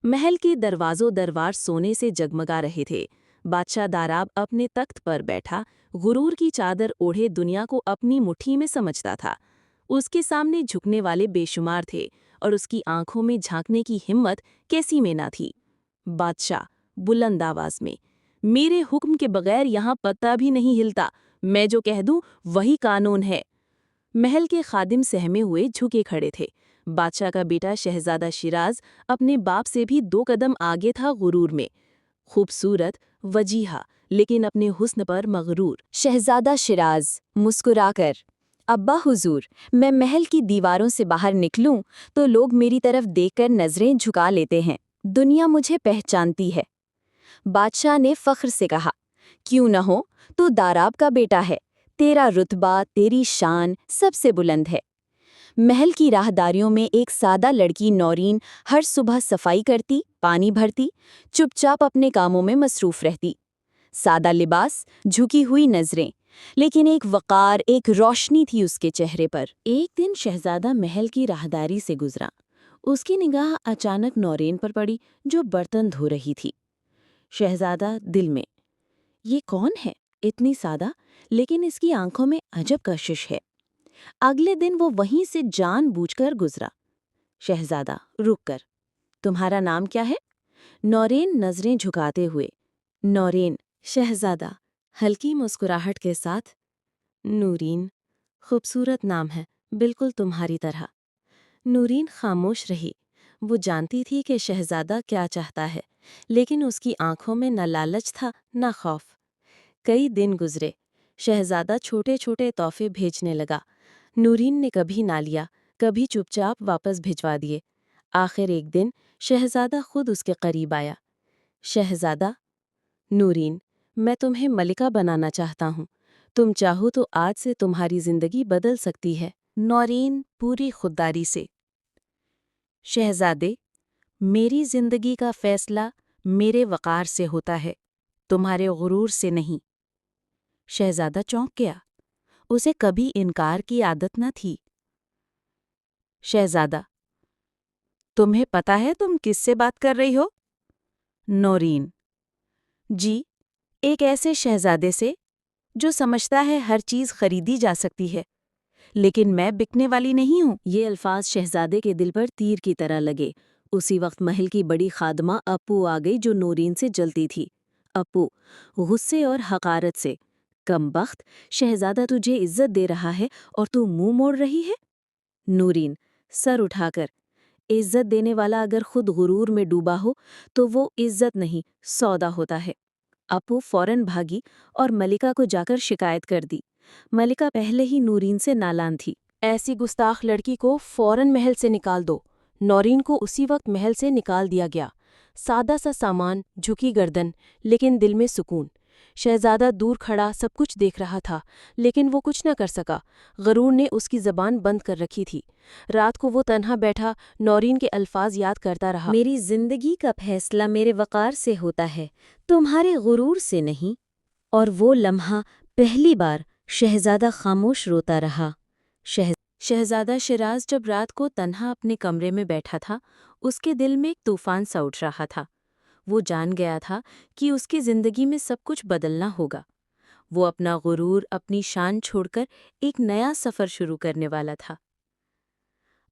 महल के दरवाजों दरबार सोने से जगमगा रहे थे। बादशाह दाराब अपने तख्त पर बैठा गुरूर की चादर ओढ़े दुनिया को अपनी मुट्ठी में समझता था। उसके सामने झुकने वाले बेशुमार थे और उसकी आंखों में झांकने की हिम्मत कैसी में ना थी। बादशाह बुलंद आवाज में, मेरे हुक्म के बगैर यहाँ पत्ता भी नहीं हिलता। मैं जो कह दूं वही कानून है। महल के खादिम सहमे हुए झुके खड़े थे। बादशाह का बेटा शहजादा शिराज अपने बाप से भी 2 कदम आगे था गुरूर में। खूबसूरत, वजीहा, लेकिन अपने हुस्न पर मगरूर। शहजादा शिराज मुस्कुराकर, अब्बा हुजूर, मैं महल की दीवारों से बाहर निकलूं तो लोग मेरी तरफ देखकर नजरें झुका लेते हैं। दुनिया मुझे पहचानती है। बादशाह ने फख्र से कहा, क्यों न हो, तू दाराब का बेटा है। तेरा रुतबा, तेरी शान सबसे बुलंद है। महल की राहदारियों में एक सादा लड़की नौरीन हर सुबह सफाई करती, पानी भरती, चुपचाप अपने कामों में मसरूफ रहती। सादा लिबास, झुकी हुई नजरें, लेकिन एक वक़ार, एक रोशनी थी उसके चेहरे पर। एक दिन शहजादा महल की राहदारी से गुजरा। उसकी निगाह अचानक नौरीन पर पड़ी, जो बर्तन धो रही थी। शहजादा दिल में, ये कौन है? इतनी सादा, लेकिन इसकी आंखों में अजब कशिश है। अगले दिन वो वहीं से जानबूझकर गुजरा। शहजादा रुक कर, तुम्हारा नाम क्या है? नौरीन नजरें झुकाते हुए, नौरीन। शहजादा हल्की मुस्कुराहट के साथ, नूरीन, खूबसूरत नाम है, बिल्कुल तुम्हारी तरह। नूरीन खामोश रही। वो जानती थी कि शहजादा क्या चाहता है, लेकिन उसकी आंखों में न लालच था न खौफ। कई दिन गुजरे। शहजादा छोटे छोटे तोहफे भेजने लगा। नूरीन ने कभी ना लिया, कभी चुपचाप वापस भिजवा दिए। आखिर एक दिन शहजादा खुद उसके करीब आया। शहजादा, नूरीन, मैं तुम्हें मलिका बनाना चाहता हूँ। तुम चाहो तो आज से तुम्हारी जिंदगी बदल सकती है। नौरीन पूरी खुददारी से, शहजादे, मेरी जिंदगी का फैसला मेरे वक़ार से होता है, तुम्हारे गुरूर से नहीं। शहजादा चौंक गया। उसे कभी इनकार की आदत न थी। शहजादा, तुम्हें पता है तुम किससे बात कर रही हो? नौरीन, जी, एक ऐसे शहजादे से जो समझता है हर चीज़ खरीदी जा सकती है, लेकिन मैं बिकने वाली नहीं हूँ। ये अल्फाज शहजादे के दिल पर तीर की तरह लगे। उसी वक्त महल की बड़ी खादमा अप्पू आ गई, जो नूरीन से जलती थी। अप्पू गुस्से और हकारत से, कमबख्त, शहजादा तुझे इज्जत दे रहा है और तू मुंह मोड़ रही है। नूरीन सर उठाकर, इज्जत देने वाला अगर खुद गुरूर में डूबा हो तो वो इज्जत नहीं, सौदा होता है। अप्पू फौरन भागी और मलिका को जाकर शिकायत कर दी। मलिका पहले ही नूरीन से नालान थी। ऐसी गुस्ताख लड़की को फौरन महल से निकाल दो। नौरीन को उसी वक्त महल से निकाल दिया गया। सादा सा सामान, झुकी गर्दन, लेकिन दिल में सुकून। शहजादा दूर खड़ा सब कुछ देख रहा था, लेकिन वो कुछ न कर सका। गरूर ने उसकी ज़बान बंद कर रखी थी। रात को वो तन्हा बैठा नौरीन के अल्फाज याद करता रहा। मेरी जिंदगी का फैसला मेरे वक़ार से होता है, तुम्हारे गुरूर से नहीं। और वो लम्हा पहली बार शहजादा खामोश रोता रहा। शहजादा शिराज जब रात को तन्हा अपने कमरे में बैठा था, उसके दिल में एक तूफान सा उठ रहा था। वो जान गया था कि उसकी जिंदगी में सब कुछ बदलना होगा। वो अपना गुरूर, अपनी शान छोड़कर एक नया सफ़र शुरू करने वाला था।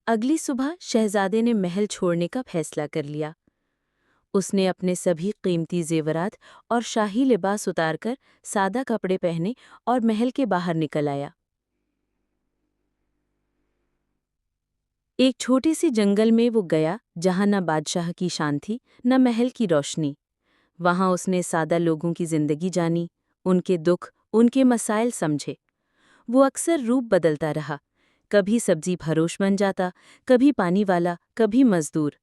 अगली सुबह शहजादे ने महल छोड़ने का फैसला कर लिया। उसने अपने सभी कीमती जेवरात और शाही लिबास उतारकर सादा कपड़े पहने और महल के बाहर निकल आया। एक छोटे से जंगल में वो गया, जहाँ न बादशाह की शान थी न महल की रोशनी। वहाँ उसने सादा लोगों की जिंदगी जानी, उनके दुख, उनके मसाइल समझे। वो अक्सर रूप बदलता रहा, कभी सब्जी फरोश बन जाता, कभी पानी वाला, कभी मजदूर।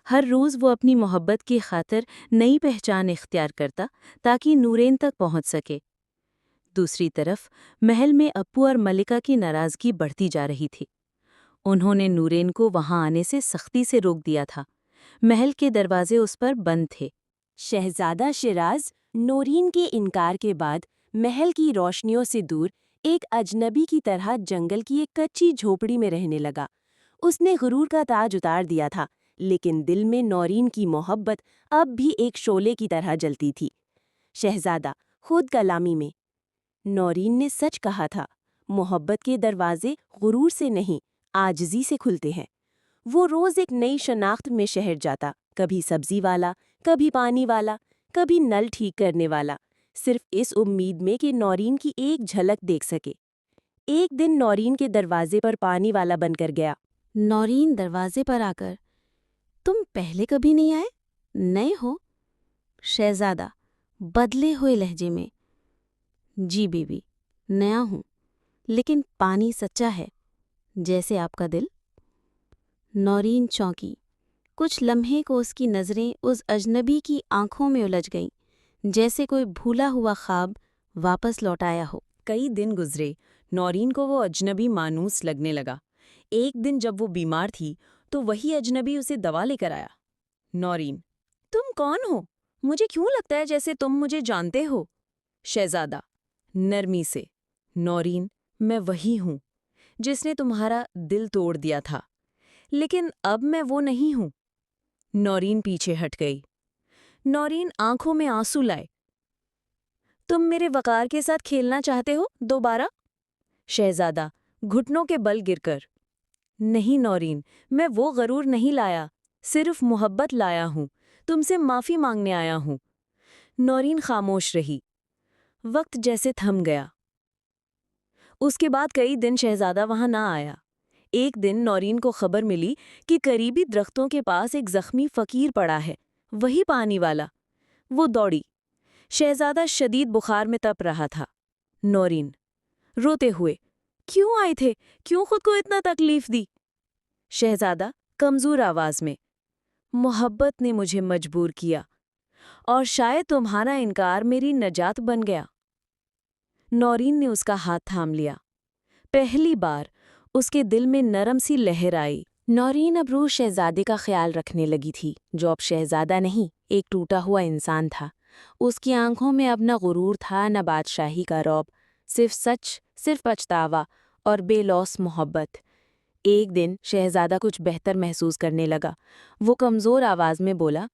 हर रोज़ वो अपनी मोहब्बत की खातिर नई पहचान इख्तियार करता, ताकि नूरेन तक पहुँच सके। दूसरी तरफ महल में अप्पू और मलिका की नाराज़गी बढ़ती जा रही थी। उन्होंने नूरेन को वहाँ आने से सख्ती से रोक दिया था। महल के दरवाजे उस पर बंद थे। शहजादा शिराज नूरीन के इनकार के बाद महल की रोशनियों से दूर एक अजनबी की तरह जंगल की एक कच्ची झोपड़ी में रहने लगा। उसने गुरूर का ताज उतार दिया था, لیکن دل میں نورین کی محبت اب بھی ایک شعلے کی طرح جلتی تھی۔ شہزادہ خود کلامی میں نورین نے سچ کہا تھا، محبت کے دروازے غرور سے نہیں، عاجزی سے کھلتے ہیں۔ وہ روز ایک نئی شناخت میں شہر جاتا، کبھی سبزی والا، کبھی پانی والا، کبھی نل ٹھیک کرنے والا، صرف اس امید میں کہ نورین کی ایک جھلک دیکھ سکے۔ ایک دن نورین کے دروازے پر پانی والا بن کر گیا۔ نورین دروازے پر آ کر، تم پہلے کبھی نہیں آئے؟ نئے ہو؟ شہزادہ بدلے ہوئے لہجے میں، جی بیوی، نیا ہوں، لیکن پانی سچا ہے، جیسے آپ کا دل۔ نورین چونکی، کچھ لمحے کو اس کی نظریں اس اجنبی کی آنکھوں میں الجھ گئیں، جیسے کوئی بھولا ہوا خواب واپس لوٹایا ہو۔ کئی دن گزرے، نورین کو وہ اجنبی مانوس لگنے لگا۔ ایک دن جب وہ بیمار تھی تو وہی اجنبی اسے دوا لے کر آیا۔ نورین: تم کون ہو؟ مجھے کیوں لگتا ہے جیسے تم مجھے جانتے ہو؟ شہزادہ نرمی سے: نورین، میں وہی ہوں جس نے تمہارا دل توڑ دیا تھا، لیکن اب میں وہ نہیں ہوں۔ نورین پیچھے ہٹ گئی۔ نورین آنکھوں میں آنسو لائے: تم میرے وقار کے ساتھ کھیلنا چاہتے ہو دوبارہ؟ شہزادہ گھٹنوں کے بل گر کر: نہیں نورین، میں وہ غرور نہیں لایا، صرف محبت لایا ہوں، تم سے معافی مانگنے آیا ہوں۔ نورین خاموش رہی۔ وقت جیسے تھم گیا۔ اس کے بعد کئی دن شہزادہ وہاں نہ آیا۔ ایک دن نورین کو خبر ملی کہ قریبی درختوں کے پاس ایک زخمی فقیر پڑا ہے، وہی پانی والا۔ وہ دوڑی۔ شہزادہ شدید بخار میں تپ رہا تھا۔ نورین روتے ہوئے: کیوں آئے تھے؟ کیوں خود کو اتنا تکلیف دی؟ شہزادہ کمزور آواز میں: محبت نے مجھے مجبور کیا، اور شاید تمہارا انکار میری نجات بن گیا۔ نورین نے اس کا ہاتھ تھام لیا۔ پہلی بار اس کے دل میں نرم سی لہر آئی۔ نورین اب روح شہزادے کا خیال رکھنے لگی تھی، جو اب شہزادہ نہیں، ایک ٹوٹا ہوا انسان تھا۔ اس کی آنکھوں میں اب نہ غرور تھا، نہ بادشاہی کا رعب، صرف سچ، صرف پچھتاوا اور بے لوث محبت۔ ایک دن شہزادہ کچھ بہتر محسوس کرنے لگا۔ وہ کمزور آواز میں بولا: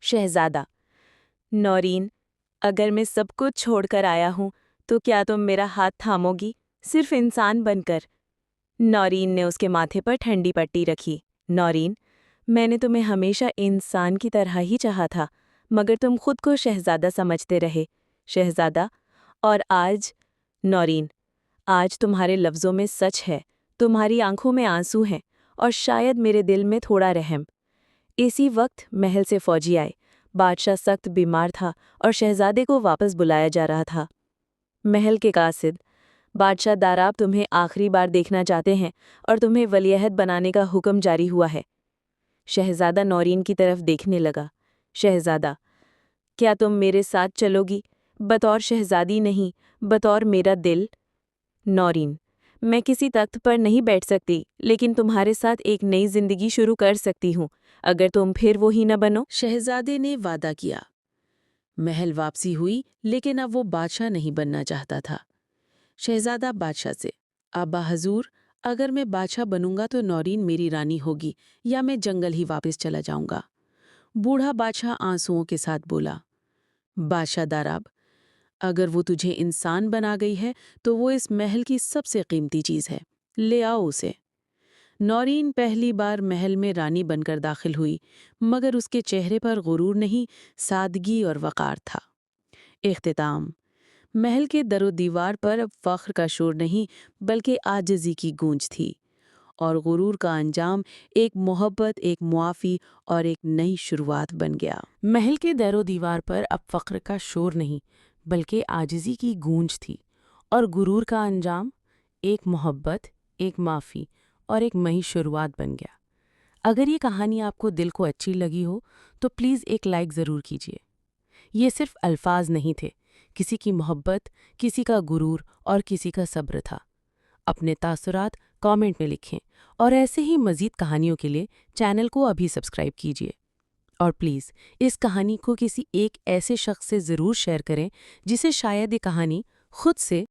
شہزادہ نورین، اگر میں سب کچھ چھوڑ کر آیا ہوں تو کیا تم میرا ہاتھ تھامو گی، صرف انسان بن کر؟ نورین نے اس کے ماتھے پر ٹھنڈی پٹی رکھی۔ نورین، میں نے تمہیں ہمیشہ انسان کی طرح ہی چاہا تھا، مگر تم خود کو شہزادہ سمجھتے رہے۔ شہزادہ، اور آج؟ نورین، آج تمہارے لفظوں میں سچ ہے، تمہاری آنکھوں میں آنسو ہیں، اور شاید میرے دل میں تھوڑا رحم۔ اسی وقت محل سے فوجی آئے۔ بادشاہ سخت بیمار تھا اور شہزادے کو واپس بلایا جا رہا تھا۔ محل کے قاصد: بادشاہ داراب تمہیں آخری بار دیکھنا چاہتے ہیں اور تمہیں ولیعہد بنانے کا حکم جاری ہوا ہے۔ شہزادہ نورین کی طرف دیکھنے لگا۔ شہزادہ، کیا تم میرے ساتھ چلو گی؟ بطور شہزادی نہیں، بطور میرا دل۔ نورین: میں کسی تخت پر نہیں بیٹھ سکتی، لیکن تمہارے ساتھ ایک نئی زندگی شروع کر سکتی ہوں، اگر تم پھر وہی نہ بنو۔ شہزادے نے وعدہ کیا۔ محل واپسی ہوئی، لیکن اب وہ بادشاہ نہیں بننا چاہتا تھا۔ شہزادہ بادشاہ سے: آبا حضور، اگر میں بادشاہ بنوں گا تو نورین میری رانی ہوگی، یا میں جنگل ہی واپس چلا جاؤں گا۔ بوڑھا بادشاہ آنسوؤں کے ساتھ بولا: بادشاہ داراب، اگر وہ تجھے انسان بنا گئی ہے تو وہ اس محل کی سب سے قیمتی چیز ہے، لے آؤ اسے۔ نورین پہلی بار محل میں رانی بن کر داخل ہوئی، مگر اس کے چہرے پر غرور نہیں، سادگی اور وقار تھا۔ اختتام: محل کے در و دیوار پر اب فخر کا شور نہیں، بلکہ عاجزی کی گونج تھی، اور غرور کا انجام ایک محبت، ایک معافی اور ایک نئی شروعات بن گیا۔ محل کے در و دیوار پر اب فخر کا شور نہیں، بلکہ عاجزی کی گونج تھی، اور غرور کا انجام ایک محبت، ایک معافی اور ایک نئی شروعات بن گیا۔ اگر یہ کہانی آپ کو دل کو اچھی لگی ہو تو پلیز ایک لائک ضرور کیجیے۔ یہ صرف الفاظ نہیں تھے، کسی کی محبت، کسی کا غرور اور کسی کا صبر تھا۔ اپنے تاثرات کامنٹ میں لکھیں، اور ایسے ہی مزید کہانیوں کے لیے چینل کو ابھی سبسکرائب کیجیے۔ اور پلیز اس کہانی کو کسی ایک ایسے شخص سے ضرور شیئر کریں جسے شاید یہ کہانی خود سے